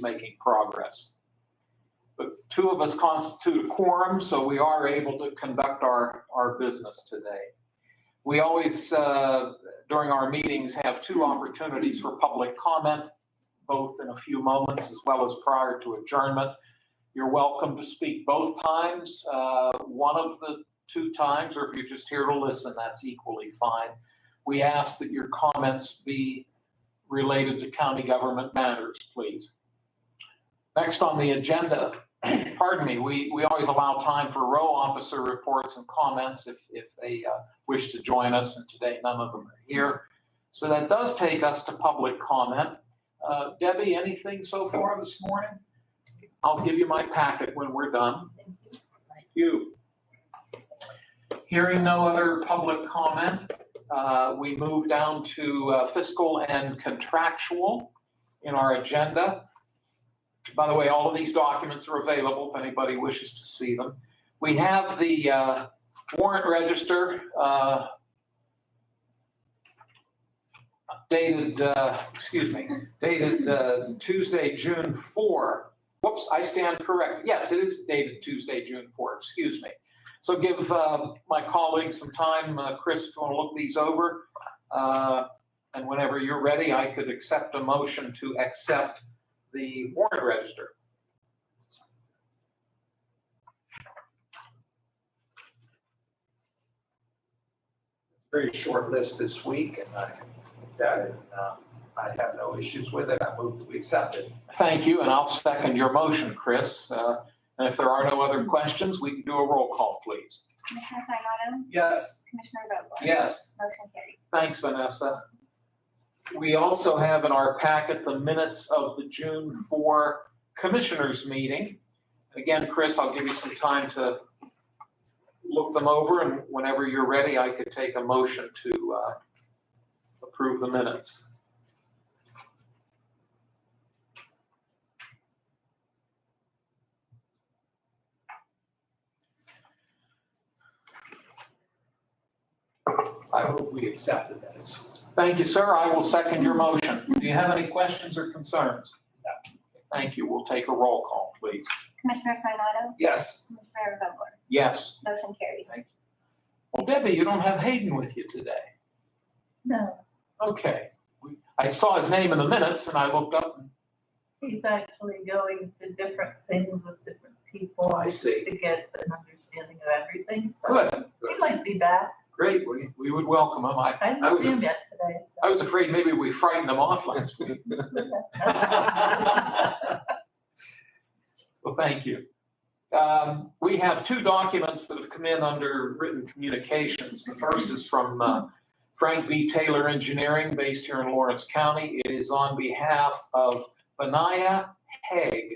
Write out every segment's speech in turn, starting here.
making progress. But two of us constitute a quorum, so we are able to conduct our business today. We always, during our meetings, have two opportunities for public comment, both in a few moments as well as prior to adjournment. You're welcome to speak both times, one of the two times, or if you're just here to listen, that's equally fine. We ask that your comments be related to county government matters, please. Next on the agenda, pardon me, we always allow time for row officer reports and comments if they wish to join us, and today none of them are here. So that does take us to public comment. Debbie, anything so far this morning? I'll give you my packet when we're done. Thank you. Hearing no other public comment, we move down to fiscal and contractual in our agenda. By the way, all of these documents are available if anybody wishes to see them. We have the warrant register dated Tuesday, June 4. Whoops, I stand corrected. Yes, it is dated Tuesday, June 4. Excuse me. So give my colleagues some time. Chris, if you want to look these over. And whenever you're ready, I could accept a motion to accept the warrant register. It's a very short list this week, and I looked at it, and I have no issues with it. I move that we accept it. Thank you, and I'll second your motion, Chris. And if there are no other questions, we can do a roll call, please. Commissioner Sinata? Yes. Commissioner Vogler? Yes. Motion carries. Thanks, Vanessa. We also have in our packet the minutes of the June 4 Commissioners meeting. Again, Chris, I'll give you some time to look them over, and whenever you're ready, I could take a motion to approve the minutes. I hope we accept the minutes. Thank you, sir. I will second your motion. Do you have any questions or concerns? No. Thank you. We'll take a roll call, please. Commissioner Sinata? Yes. Commissioner Vogler? Yes. Motion carries. Thank you. Well, Debbie, you don't have Hayden with you today. No, Okay. I saw his name in the minutes and I looked up. he's actually going to different things with different people. I see. To get an understanding of everything, so Good. he might be back. Great. We would welcome him. I didn't see him yet today, so. I was afraid maybe we frightened him off last week. Well, thank you. We have two documents that have come in under written communications. The first is from Frank B. Taylor Engineering, based here in Lawrence County. It is on behalf of Benaiah Haig,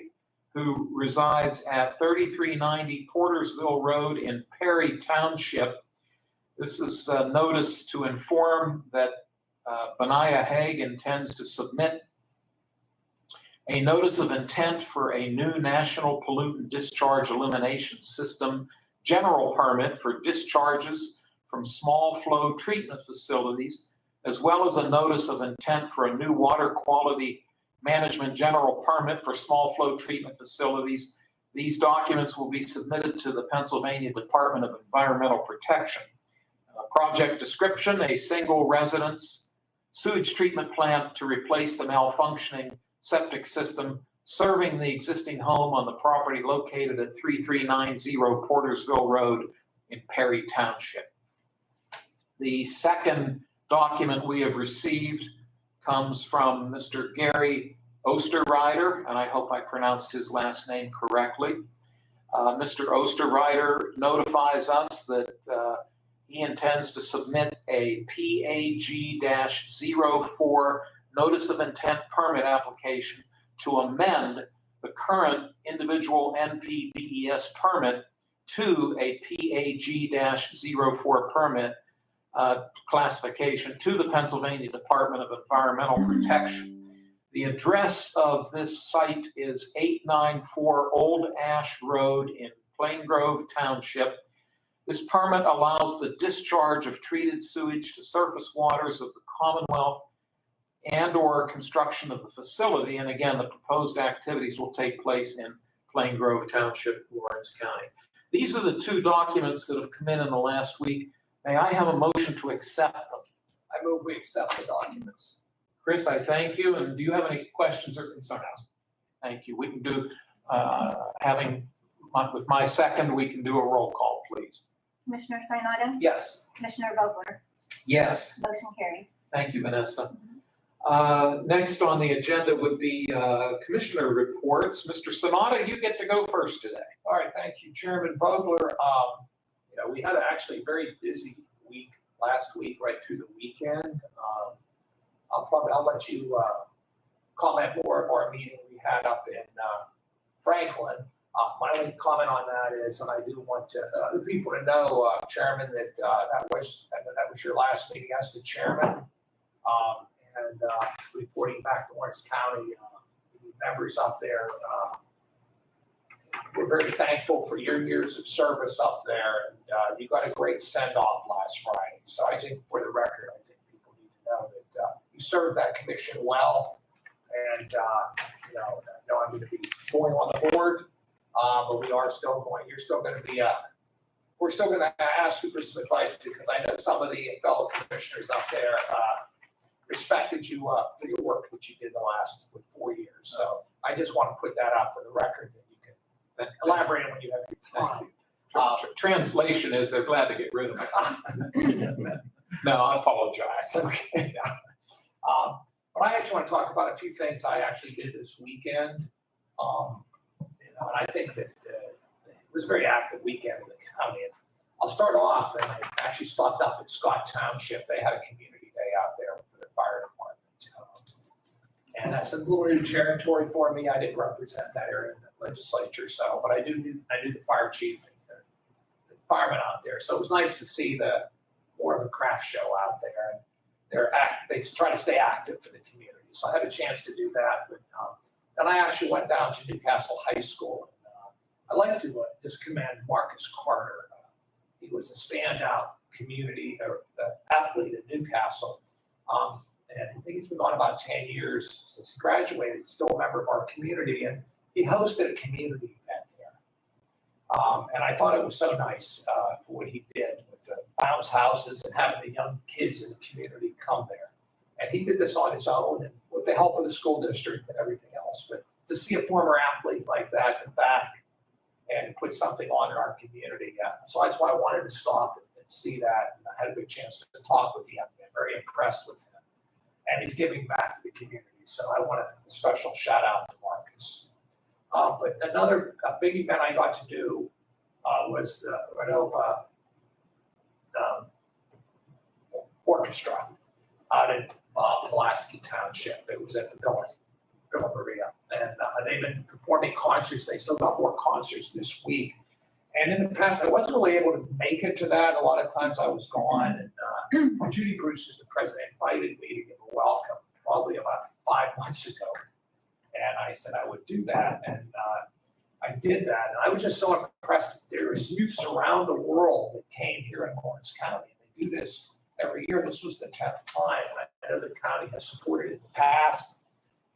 who resides at 3390 Portersville Road in Perry Township. This is a notice to inform that Benaiah Haig intends to submit a notice of intent for a new National Pollutant Discharge Elimination System general permit for discharges from small flow treatment facilities, as well as a notice of intent for a new water quality management general permit for small flow treatment facilities. These documents will be submitted to the Pennsylvania Department of Environmental Protection. Project description: a single residence sewage treatment plant to replace the malfunctioning septic system serving the existing home on the property located at 3390 Portersville Road in Perry Township. The second document we have received comes from Mr. Gary Osterrider, and I hope I pronounced his last name correctly. Mr. Osterrider notifies us that he intends to submit a PAG-04 Notice of Intent Permit application to amend the current individual NPDES permit to a PAG-04 permit classification to the Pennsylvania Department of Environmental Protection. The address of this site is 894 Old Ash Road in Plain Grove Township. This permit allows the discharge of treated sewage to surface waters of the Commonwealth and/or construction of the facility. And again, the proposed activities will take place in Plain Grove Township, Lawrence County. These are the two documents that have come in the last week. May I have a motion to accept them? I move we accept the documents. Chris, I thank you. And do you have any questions or concerns? Thank you. We can do, with my second, we can do a roll call, please. Commissioner Sinata? Yes. Commissioner Vogler? Yes. Motion carries. Thank you, Vanessa. Next on the agenda would be commissioner reports. Mr. Sonata, you get to go first today. All right, thank you, Chairman Vogler. We had actually a very busy week last week, right through the weekend. I'll let you comment more of our meeting we had up in Franklin. My only comment on that is, and I do want the people to know, Chairman, that that was your last meeting as the chairman, and reporting back to Lawrence County. Members up there, we're very thankful for your years of service up there, and you got a great send-off last Friday. So I think, for the record, I think people need to know that you served that commission well, and I know I'm going to be going on the board. But we are still going, you're still going to be, we're still going to ask you for some advice, because I know some of the fellow commissioners up there respected you for your work that you did the last 4 years. So I just want to put that out for the record, that you can elaborate on when you have your time. Translation is they're glad to get rid of it. No, I apologize. Okay. But I actually want to talk about a few things I actually did this weekend. And I think that it was a very active weekend in the county. And I'll start off, and I actually stopped up at Scott Township. They had a community day out there for the fire department. And that's a little new territory for me. I didn't represent that area in the legislature, but I knew the fire chief and the firemen out there. So it was nice to see more of a craft show out there. And they try to stay active for the community. So I had a chance to do that. But, and I actually went down to Newcastle High School. And I'd like to just commend Marcus Carter. He was a standout community athlete at Newcastle. And I think he's been gone about 10 years since he graduated. He's still a member of our community. And he hosted a community event there. And I thought it was so nice for what he did with the bounce houses and having the young kids in the community come there. And he did this on his own and with the help of the school district and everything else. But to see a former athlete like that come back and put something on in our community, so that's why I wanted to stop and see that. And I had a good chance to talk with him. I'm very impressed with him. And he's giving back to the community. So I want a special shout out to Marcus. But another big event I got to do was the Renova Orchestra out in Pulaski Township. It was at the Villa Maria. And they've been performing concerts. They still got more concerts this week. And in the past, I wasn't really able to make it to that. A lot of times I was gone. And Judy Bruce, who's the president, invited me to give a welcome probably about 5 months ago. And I said I would do that. And I did that. And I was just so impressed. There was youths around the world that came here in Lawrence County. They do this every year. This was the 10th time. And I know the county has supported it in the past.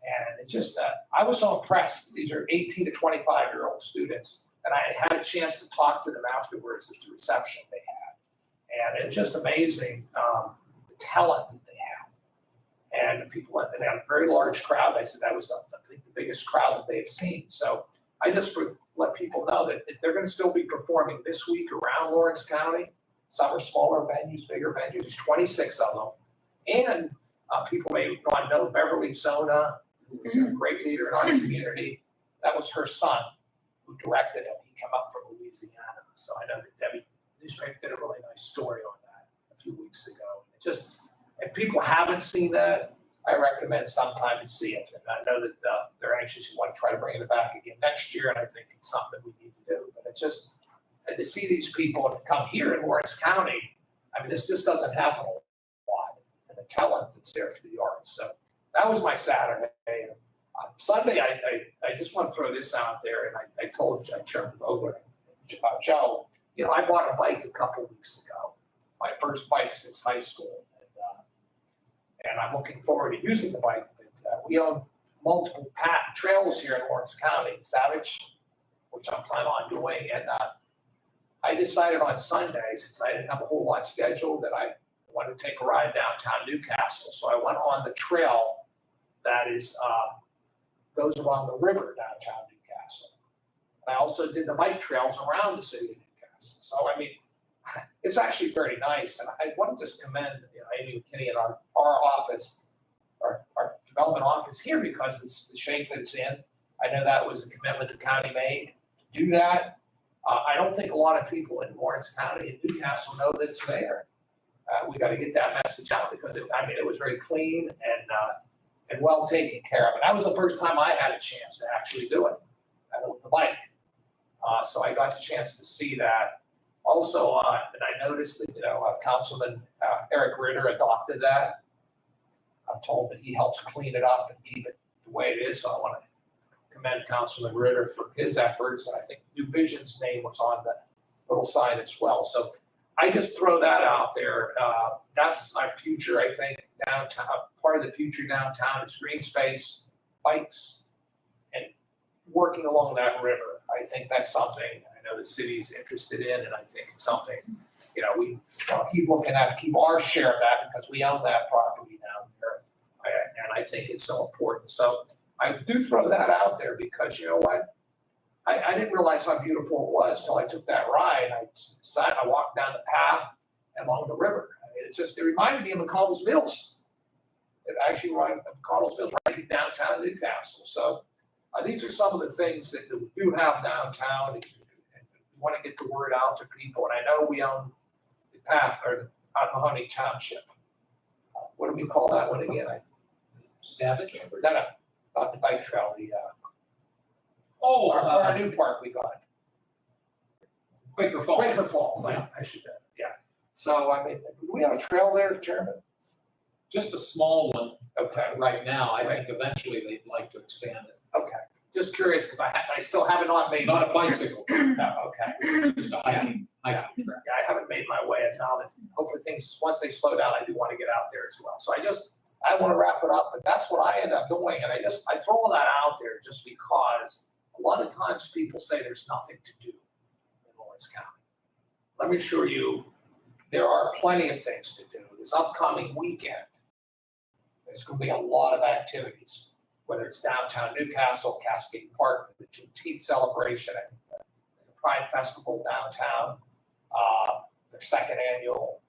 And it just, I was so impressed. These are 18 to 25-year-old students. And I had a chance to talk to them afterwards at the reception they had. And it's just amazing the talent that they have. And the people, they had a very large crowd. I said that was, I think, the biggest crowd that they've seen. So I just let people know that they're going to still be performing this week around Lawrence County. Some are smaller venues, bigger venues. There's 26 of them. And people may not know Beverly Zona, who's a great leader in our community. That was her son who directed it. He came up from Louisiana. So I know that Debbie Newspaper did a really nice story on that a few weeks ago. It just, if people haven't seen that, I recommend sometime to see it. And I know that they're anxious to want to try to bring it back again next year. And I think it's something we need to do. But it's just, and to see these people come here in Lawrence County, I mean, this just doesn't happen a lot. And the talent that's there for the arts. So that was my Saturday. Sunday, I just want to throw this out there, and I told Chairman Vogler about Joe, I bought a bike a couple weeks ago, my first bike since high school. and I'm looking forward to using the bike. But we own multiple trails here in Lawrence County, Savage, which I'm planning on doing. And I decided on Sunday, since I didn't have a whole lot scheduled, that I wanted to take a ride downtown Newcastle. So I went on the trail that is goes along the river downtown Newcastle. And I also did the bike trails around the city of Newcastle. So I mean, it's actually very nice. And I want to just commend Amy McKinney and our office, our development office here, because the shape that it's in. I know that was a commitment the county made to do that. I don't think a lot of people in Lawrence County and Newcastle know that it's there. We got to get that message out because it was very clean and well taken care of. And that was the first time I had a chance to actually do it with the bike. So I got the chance to see that. Also, and I noticed that Councilman Eric Ritter adopted that. I'm told that he helps clean it up and keep it the way it is. So I want to commend Councilman Ritter for his efforts. And I think New Vision's name was on the little sign as well. So I just throw that out there. That's our future, I think, downtown. Part of the future downtown is green space, bikes, and working along that river. I think that's something I know the city's interested in, and I think it's something, we want to keep looking at, keep our share of that because we own that property down there. And I think it's so important. So I do throw that out there because you know what? I didn't realize how beautiful it was until I took that ride. I walked down the path along the river. It reminded me of McConnell's Mills. It actually reminded me of McConnell's Mills right in downtown Newcastle. So these are some of the things that we do have downtown. And we want to get the word out to people. And I know we own the path or out in Mahoney Township. What do we call that one again? Not the bike trail. Our new park we got. Quaker Falls. Quaker Falls, Yeah. I should have, yeah. So, do we have a trail there, Chairman? Just a small one Okay, right now. I think eventually they'd like to expand it. okay. Just curious, because I still haven't made. Not a bicycle, No, okay. just a hiking track. Yeah, I haven't made my way, and now that hopefully things, once they slow down, I do want to get out there as well. So I want to wrap it up, but that's what I end up doing, and I throw all that out there just because a lot of times people say there's nothing to do in Lawrence County. Let me assure you, there are plenty of things to do. This upcoming weekend, there's going to be a lot of activities, whether it's downtown Newcastle, Cascade Park, the Juneteenth celebration, there's a Pride Festival downtown, their second annual,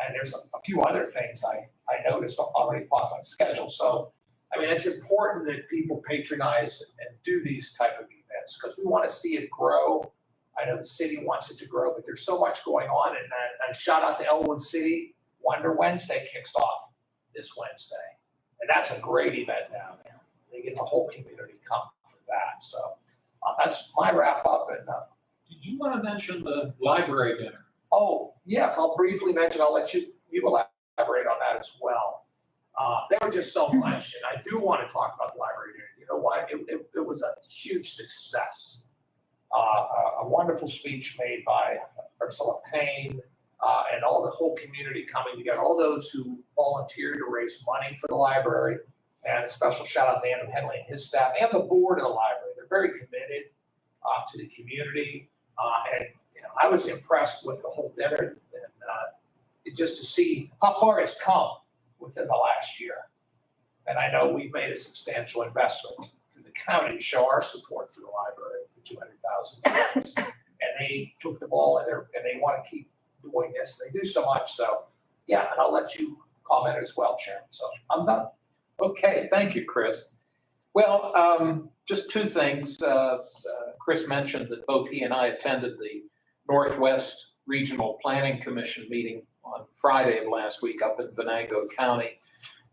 and there's a few other things I noticed already popped on the schedule. So, it's important that people patronize and do these type of events because we want to see it grow. I know the city wants it to grow, but there's so much going on. And shout out to Elwood City. Wonder Wednesday kicks off this Wednesday. And that's a great event down there. They get the whole community come for that. So that's my wrap up. And Did you want to mention the library dinner? oh, yes, I'll briefly mention, I'll let you elaborate on that as well. There was just so much, and I do want to talk about the library dinner. You know what? It was a huge success. A wonderful speech made by Ursula Payne and all the whole community coming together, all those who volunteered to raise money for the library. And a special shout out to Adam Henley and his staff and the board of the library. They're very committed to the community. And I was impressed with the whole dinner and just to see how far it's come within the last year. And I know we've made a substantial investment through the county to show our support for the library for $200,000. And they took the ball and they want to keep doing this. They do so much. So, yeah, and I'll let you comment as well, Chairman. So I'm done. Okay, thank you, Chris. Well, just two things. Chris mentioned that both he and I attended the Northwest Regional Planning Commission meeting on Friday of last week up in Venango County.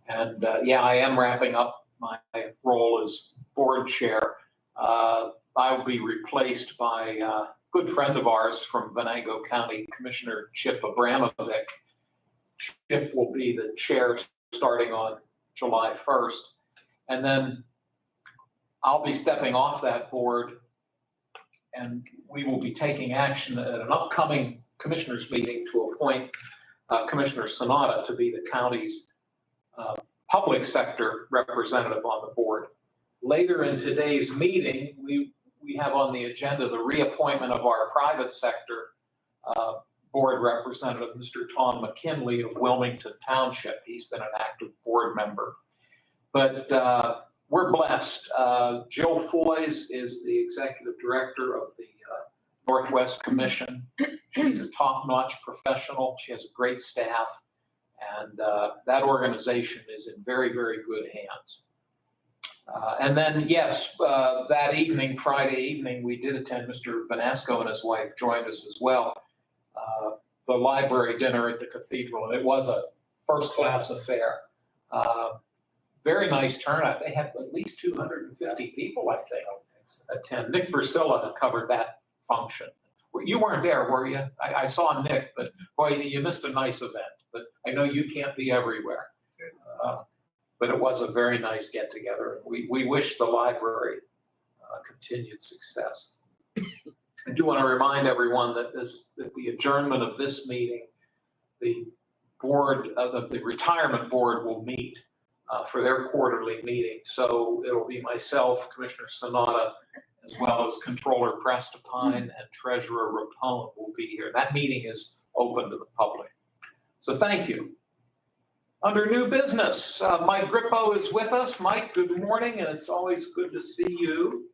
And I am wrapping up my role as board chair. I will be replaced by a good friend of ours from Venango County, Commissioner Chip Abramovic. Chip will be the chair starting on July 1st. And then I'll be stepping off that board and we will be taking action at an upcoming commissioners meeting to appoint Commissioner Sonata to be the county's public sector representative on the board. Later in today's meeting, we have on the agenda the reappointment of our private sector board representative, Mr. Tom McKinley of Wilmington Township. He's been an active board member. But we're blessed. Jill Foys is the executive director of the Northwest Commission. She's a top-notch professional. She has a great staff. And that organization is in very, very good hands. And then, yes, that evening, Friday evening, we did attend. Mr. Vanasco and his wife joined us as well. The library dinner at the cathedral. It was a first-class affair. Very nice turnout. They had at least 250 people, I think, attend. Nick Versilla covered that function. You weren't there, were you? I saw Nick, but boy, you missed a nice event. But I know you can't be everywhere. But it was a very nice get-together. We wish the library continued success. I do want to remind everyone that the adjournment of this meeting, the board of the retirement board will meet for their quarterly meeting. So it'll be myself, Commissioner Sanada, as well as Controller Prestapine and Treasurer Rapone will be here. That meeting is open to the public. So thank you. Under new business, Mike Grippo is with us. Mike, good morning, and it's always good to see you.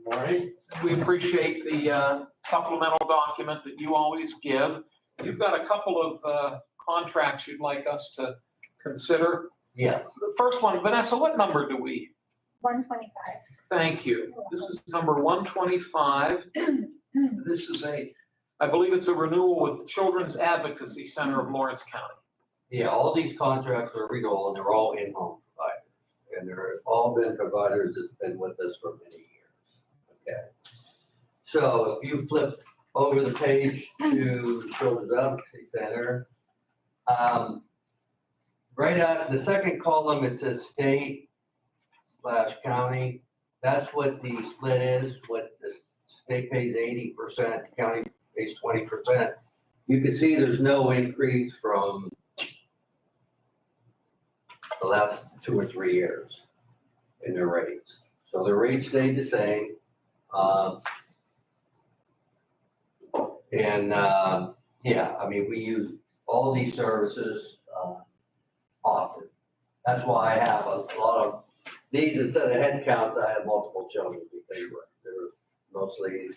Good morning. We appreciate the supplemental document that you always give. You've got a couple of contracts you'd like us to consider. Yes. The first one, Vanessa, what number do we? 125. Thank you. This is number 125. This is I believe it's a renewal with the Children's Advocacy Center of Lawrence County. Yeah, all these contracts are renewal and they're all in-home providers. And they're all been providers that's been with us for many years. Okay. So if you flip over the page to the Children's Advocacy Center, right out the second column, it says state/county. That's what the split is. What the state pays 80%, the county pays 20%. You can see there's no increase from the last 2 or 3 years in their rates. So the rates stayed the same. Yeah, I mean, we use all these services often. That's why I have a lot of these. Instead of head counts, I have multiple children because they're mostly,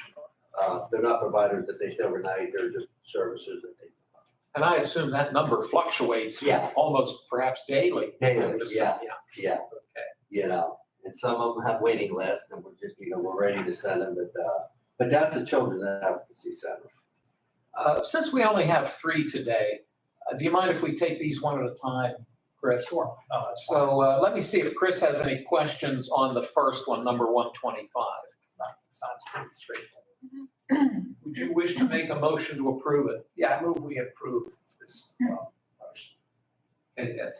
they're not providers that they stay overnight, they're just services that they provide. And I assume that number fluctuates almost perhaps daily. Daily, yeah. Okay. You know, and some of them have waiting lists and we're just, we're ready to send them, but that's the Children's Advocacy Center. Since we only have 3 today, do you mind if we take these one at a time, Chris? Sure. No, that's fine. So let me see if Chris has any questions on the first one, number 125. Sounds pretty straightforward. Would you wish to make a motion to approve it? Yeah, I move we approve this motion.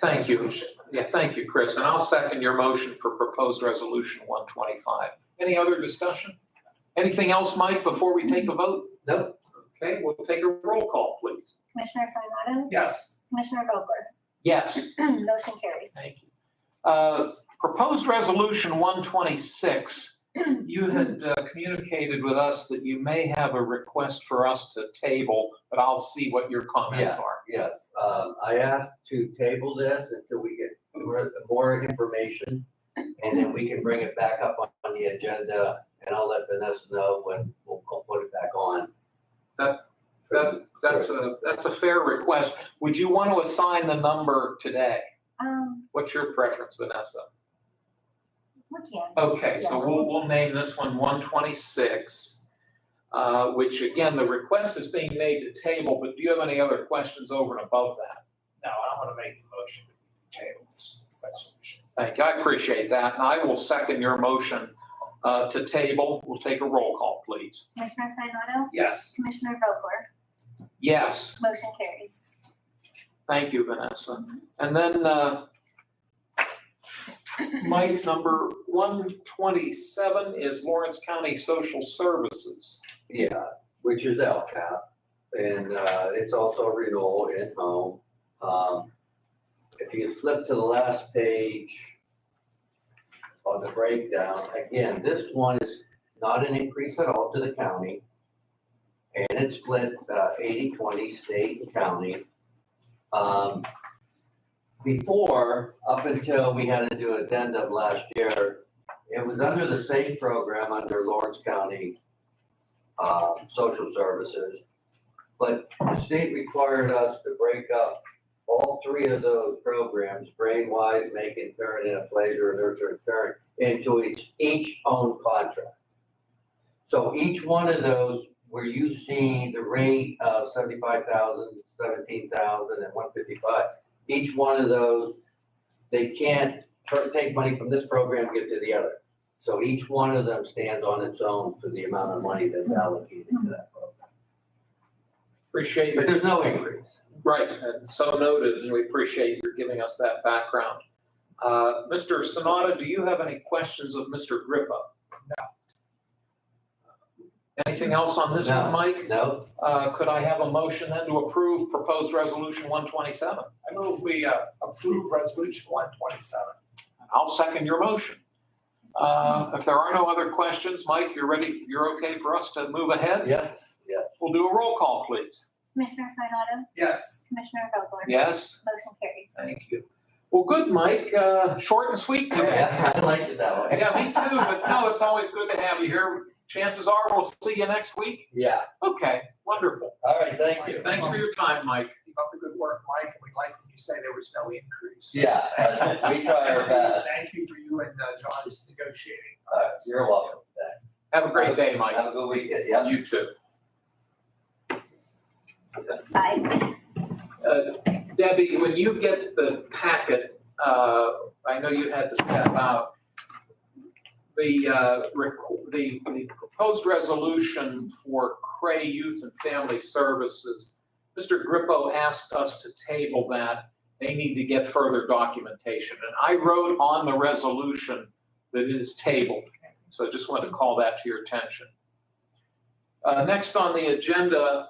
Thank you. Yeah, thank you, Chris. And I'll second your motion for proposed resolution 125. Any other discussion? Anything else, Mike, before we take a vote? Nope. Okay, we'll take a roll call, please. Commissioner Sinata? Yes. Commissioner Vogler? Yes. Motion carries. Thank you. Proposed resolution 126, you had communicated with us that you may have a request for us to table, but I'll see what your comments are. Yes, I asked to table this until we get more information, and then we can bring it back up on the agenda, and I'll let Vanessa know when we'll put it back on. That's a fair request. Would you want to assign the number today? What's your preference, Vanessa? We can. Okay, so we'll name this one 126, which again, the request is being made to table, but do you have any other questions over and above that? No, I don't want to make the motion to table this resolution. Thank you, I appreciate that. And I will second your motion to table. We'll take a roll call, please. Commissioner Sinata? Yes. Commissioner Vogler? Yes, Motion carries. thank you, Vanessa. And then Mike, number 127 is Lawrence County Social Services. Yeah, which is LCAP, and it's also renewal in home. if you flip to the last page of the breakdown, again, this one is not an increase at all to the county. And it's split 80-20 state and county. Before, up until we had to do addendum last year, it was under the same program under Lawrence County Social Services. But the state required us to break up all three of those programs, Brainwise, Making Parent in a Pleasure, and Nurturing Parent, into each own contract. So each one of those, where you see the rate of 75,000, 17,000, and 155, each one of those, they can't take money from this program and give to the other. So each one of them stands on its own for the amount of money that's allocated to that program. Appreciate But it. there's no increase. Right, and so noted, and we appreciate your giving us that background. Mr. Sonata, do you have any questions of Mr. Grippo? No. Anything else on this one, No. Mike? No? Could I have a motion then to approve proposed resolution 127? I move we approve resolution 127. I'll second your motion. If there are no other questions, Mike, you're okay for us to move ahead? Yes, yes. We'll do a roll call, please. Commissioner Sinata, Yes. Commissioner Vogler? Yes? Motion carries. Thank you. Well, good, Mike. Short and sweet today. Yeah, I liked it that way. Yeah, me too, but no, it's always good to have you here. Chances are we'll see you next week. Yeah, Okay, wonderful. all right, thank you. Thanks for your time, Mike. Keep up the good work, Mike, and we like when you say there was no increase. Yeah, we try our best. Thank you for you and John's negotiating. You're welcome. Thanks. Have a great day, Mike. Have a good weekend, yeah. You too. Bye. Debbie, when you get the packet, I know you had to step out. The proposed resolution for Cray Youth and Family Services, Mr. Grippo asked us to table that. They need to get further documentation. And I wrote on the resolution that it is tabled. So I just wanted to call that to your attention. Next on the agenda,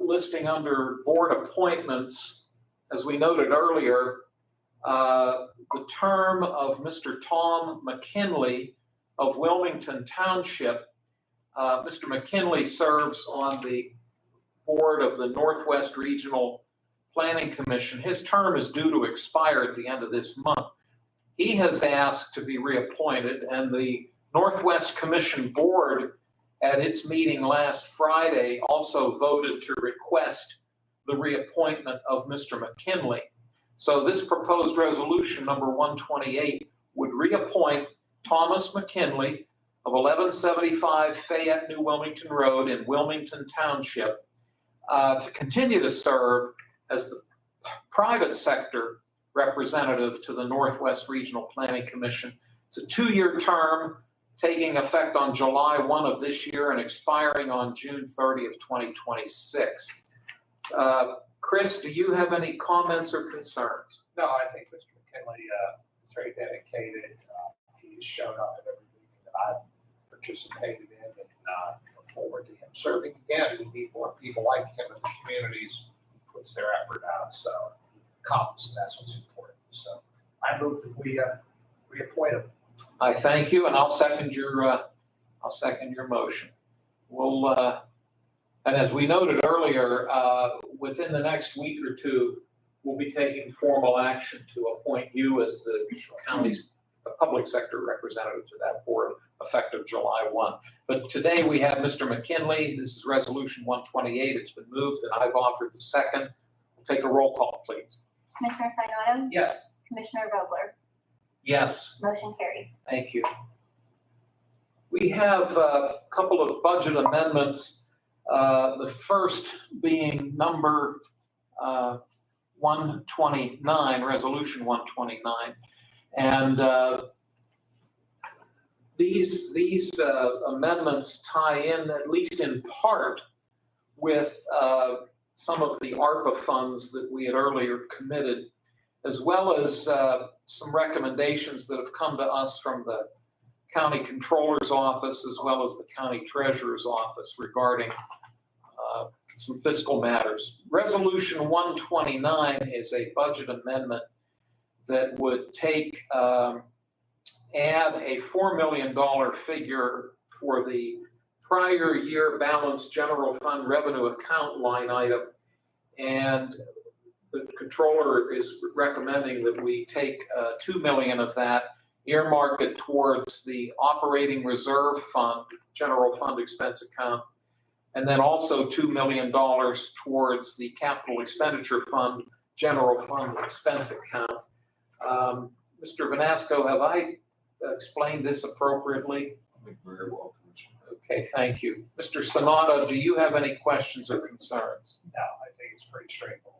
listing under board appointments, as we noted earlier, the term of Mr. Tom McKinley of Wilmington Township. Mr. McKinley serves on the board of the Northwest Regional Planning Commission. His term is due to expire at the end of this month. He has asked to be reappointed, and the Northwest Commission Board at its meeting last Friday also voted to request the reappointment of Mr. McKinley. So this proposed resolution number 128 would reappoint Thomas McKinley of 1175 Fayette New Wilmington Road in Wilmington Township to continue to serve as the private sector representative to the Northwest Regional Planning Commission. It's a 2-year term taking effect on July 1 of this year and expiring on June 30 of 2026. Chris, do you have any comments or concerns? No, I think Mr. McKinley is very dedicated. He's shown up at every meeting that I've participated in, and look forward to him serving again. We need more people like him in the communities who puts their effort out, so comes, and that's what's important. So I move that we reappoint him. I thank you, and I'll second your motion. We'll, and as we noted earlier, within the next week or two, we'll be taking formal action to appoint you as the county's public sector representative to that board effective July 1. But today we have Mr. McKinley. This is resolution 128. It's been moved, and I've offered the second. We'll take a roll call, please. Commissioner Sinata, Yes. Commissioner Vogler? Yes. Motion carries. Thank you. We have a couple of budget amendments. The first being number 129, resolution 129. And these amendments tie in, at least in part, with some of the ARPA funds that we had earlier committed, as well as some recommendations that have come to us from the county controller's office, as well as the county treasurer's office regarding some fiscal matters. Resolution 129 is a budget amendment that would add a $4 million figure for the prior year balance general fund revenue account line item. And the controller is recommending that we take $2 million of that, earmark it towards the operating reserve fund, general fund expense account, and then also $2 million towards the capital expenditure fund, general fund expense account. Mr. Vanasco, have I explained this appropriately? I think very well, Commissioner. Okay, thank you. Mr. Sanada, do you have any questions or concerns? No, I think it's pretty straightforward.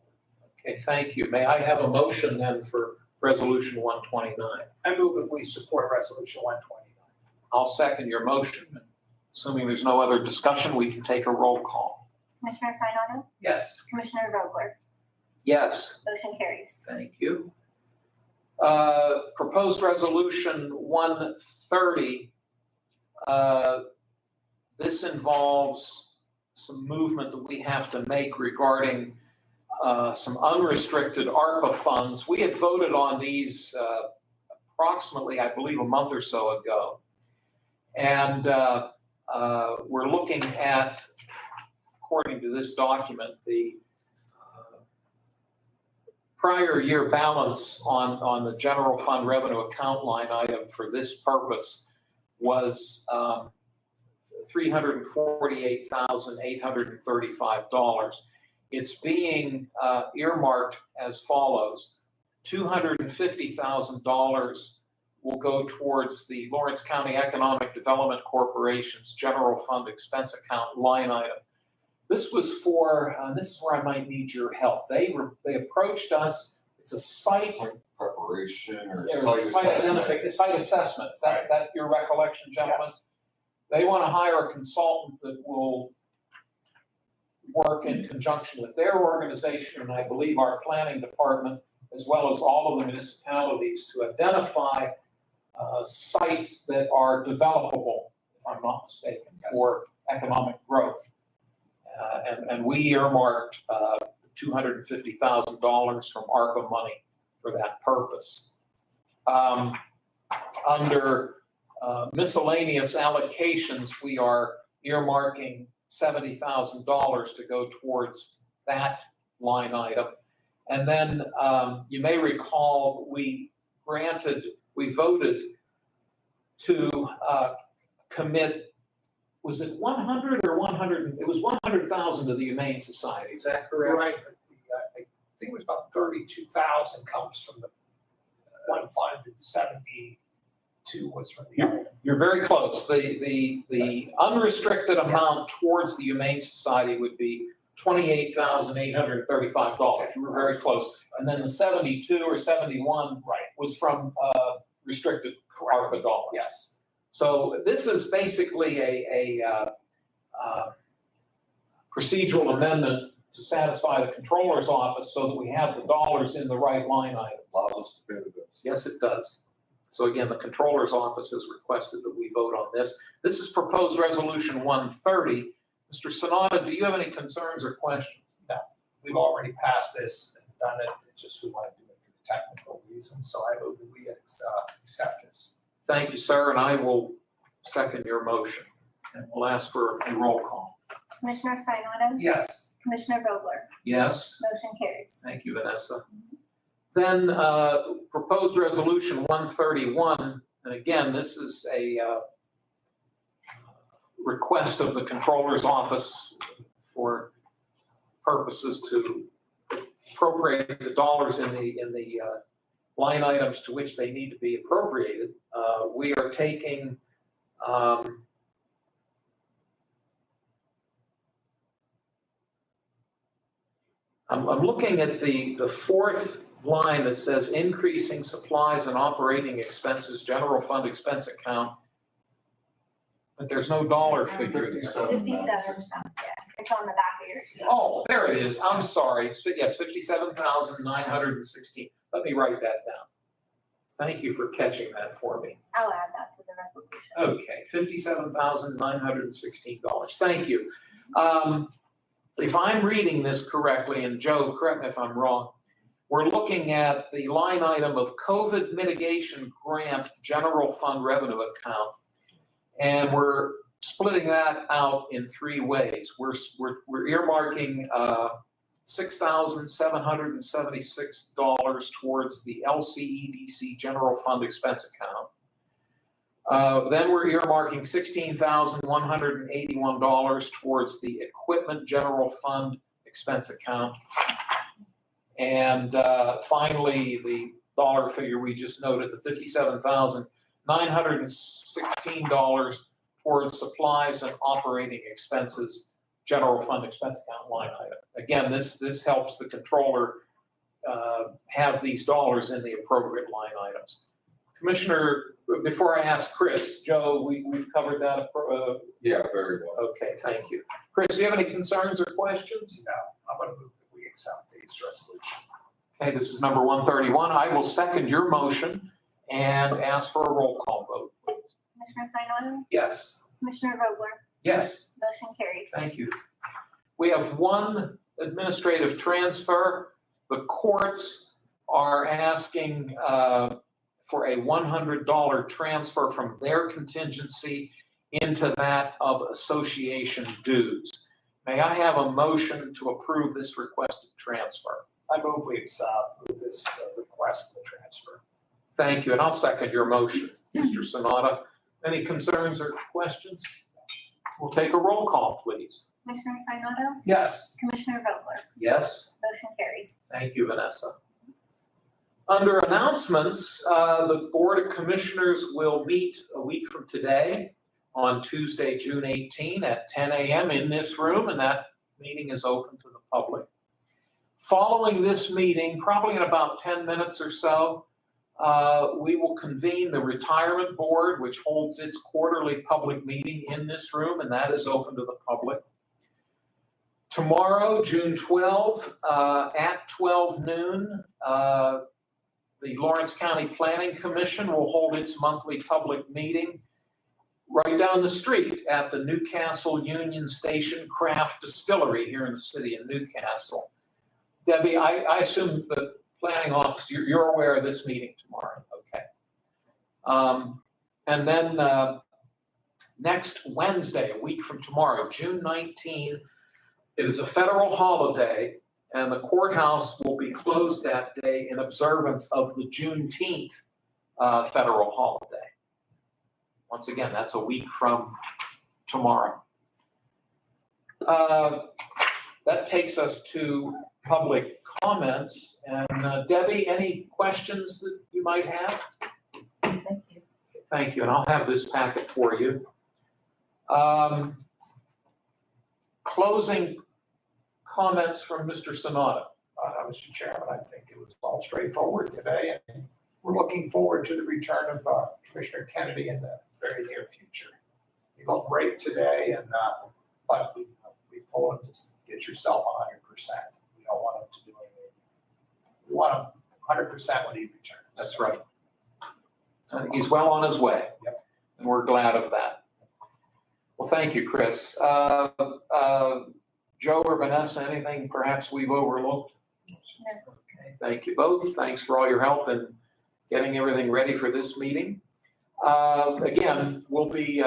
Okay, thank you. May I have a motion then for Resolution 129? I move that we support Resolution 129. I'll second your motion. Assuming there's no other discussion, we can take a roll call. Commissioner Sinata, Yes. Commissioner Vogler, Yes, motion carries. thank you. Proposed Resolution 130. This involves some movement that we have to make regarding some unrestricted ARPA funds. We had voted on these approximately, I believe, a month or so ago. And we're looking at, according to this document, the prior year balance on the general fund revenue account line item for this purpose was $348,835. It's being earmarked as follows. $250,000 will go towards the Lawrence County Economic Development Corporation's general fund expense account line item. This was for, this is where I might need your help. They approached us. It's a site Preparation or site assessment. Is that your recollection, gentlemen? Yes. They want to hire a consultant that will work in conjunction with their organization, and I believe our planning department, as well as all of the municipalities, to identify sites that are developable, if I'm not mistaken, for economic growth. And we earmarked $250,000 from ARPA money for that purpose. Under miscellaneous allocations, we are earmarking $70,000 to go towards that line item. And then you may recall we voted to commit, was it 100 or 100? It was 100,000 to the Humane Society. Is that correct? Right, but I think it was about 32,000 comes from the one fund and 72 was from the other. You're very close. The unrestricted amount towards the Humane Society would be $28,835. You were very close. And then the 72 or 71 was from restricted ARPA dollars. Yes. So this is basically a procedural amendment to satisfy the controller's office so that we have the dollars in the right line item. Allows us to pay the bills. Yes, it does. So again, the controller's office has requested that we vote on this. This is proposed resolution 130. Mr. Sanada, do you have any concerns or questions? No, we've already passed this and done it. It's just we want to do it for technical reasons. So I move that we accept this. Thank you, sir, and I will second your motion. And we'll ask for a roll call. Commissioner Sinata, Yes. Commissioner Vogler, Yes? motion carries. Thank you, Vanessa. Then proposed resolution 131, and again, this is a request of the controller's office for purposes to appropriate the dollars in the line items to which they need to be appropriated. We are taking I'm looking at the fourth line that says increasing supplies and operating expenses, general fund expense account. But there's no dollar figure there. 57, yeah, it's on the back of your sheet. Oh, there it is. I'm sorry. Yes, 57,916. Let me write that down. Thank you for catching that for me. I'll add that to the resolution. Okay, $57,916. Thank you. If I'm reading this correctly, and Joe, correct me if I'm wrong, we're looking at the line item of COVID mitigation grant general fund revenue account. And we're splitting that out in three ways. We're earmarking $6,776 towards the LCEDC general fund expense account. Then we're earmarking $16,181 towards the equipment general fund expense account. And finally, the dollar figure we just noted, the $57,916 towards supplies and operating expenses, general fund expense account line item. Again, this helps the controller have these dollars in the appropriate line items. Commissioner, before I ask Chris, Joe, we've covered that. Yeah, very well. Okay, thank you. Chris, do you have any concerns or questions? No, I'm going to move that we accept these resolutions. Okay, this is number 131. I will second your motion and ask for a roll call vote, please. Commissioner Sinata, Yes. Commissioner Vogler, Yes, motion carries. thank you. We have one administrative transfer. The courts are asking for a $100 transfer from their contingency into that of association dues. May I have a motion to approve this requested transfer? I move we move this request of transfer. Thank you, and I'll second your motion, Mr. Sonata. Any concerns or questions? We'll take a roll call, please. Commissioner Sinata, Yes. Commissioner Vogler, Yes? motion carries. Thank you, Vanessa. Under announcements, the Board of Commissioners will meet a week from today on Tuesday, June 18 at 10 a.m. in this room, and that meeting is open to the public. Following this meeting, probably in about 10 minutes or so, we will convene the Retirement Board, which holds its quarterly public meeting in this room, and that is open to the public. Tomorrow, June 12, at 12 noon, the Lawrence County Planning Commission will hold its monthly public meeting right down the street at the Newcastle Union Station Craft Distillery here in the city of Newcastle. Debbie, I assume the planning office, you're aware of this meeting tomorrow, okay. And then next Wednesday, a week from tomorrow, June 19, it is a federal holiday, and the courthouse will be closed that day in observance of the Juneteenth federal holiday. Once again, that's a week from tomorrow. That takes us to public comments. And Debbie, any questions that you might have? Thank you. Thank you, and I'll have this packet for you. Closing comments from Mr. Sonata. Mr. Chairman, I think it was all straightforward today, and we're looking forward to the return of Commissioner Kennedy in the very near future. He looked great today, and but we've told him to get yourself 100%. We don't want him to do anything. We want him 100% when he returns. That's right. I think he's well on his way. Yep. And we're glad of that. Well, thank you, Chris. Joe or Vanessa, anything perhaps we've overlooked? Okay, thank you both. Thanks for all your help in getting everything ready for this meeting. Again, we'll be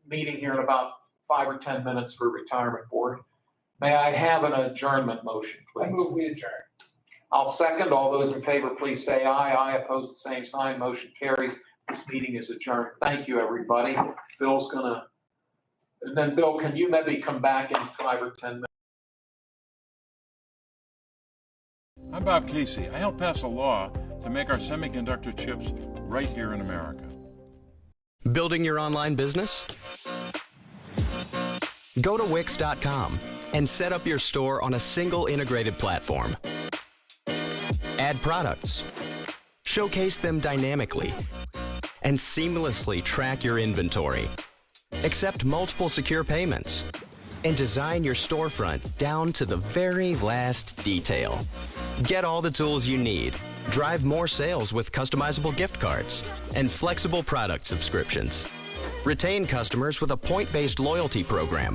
meeting here in about 5 or 10 minutes for Retirement Board. May I have an adjournment motion, I please? move we adjourn. I'll second. All those in favor, please say aye. Aye, opposed, the same sign. Motion carries. This meeting is adjourned. Thank you, everybody. Bill's gonna, and then Bill, can you maybe come back in 5 or 10 minutes? I'm Bob Casey. I helped pass a law to make our semiconductor chips right here in America. Building your online business? Go to Wix.com and set up your store on a single integrated platform. Add products, showcase them dynamically, and seamlessly track your inventory. Accept multiple secure payments, and design your storefront down to the very last detail. Get all the tools you need. Drive more sales with customizable gift cards and flexible product subscriptions. Retain customers with a point-based loyalty program.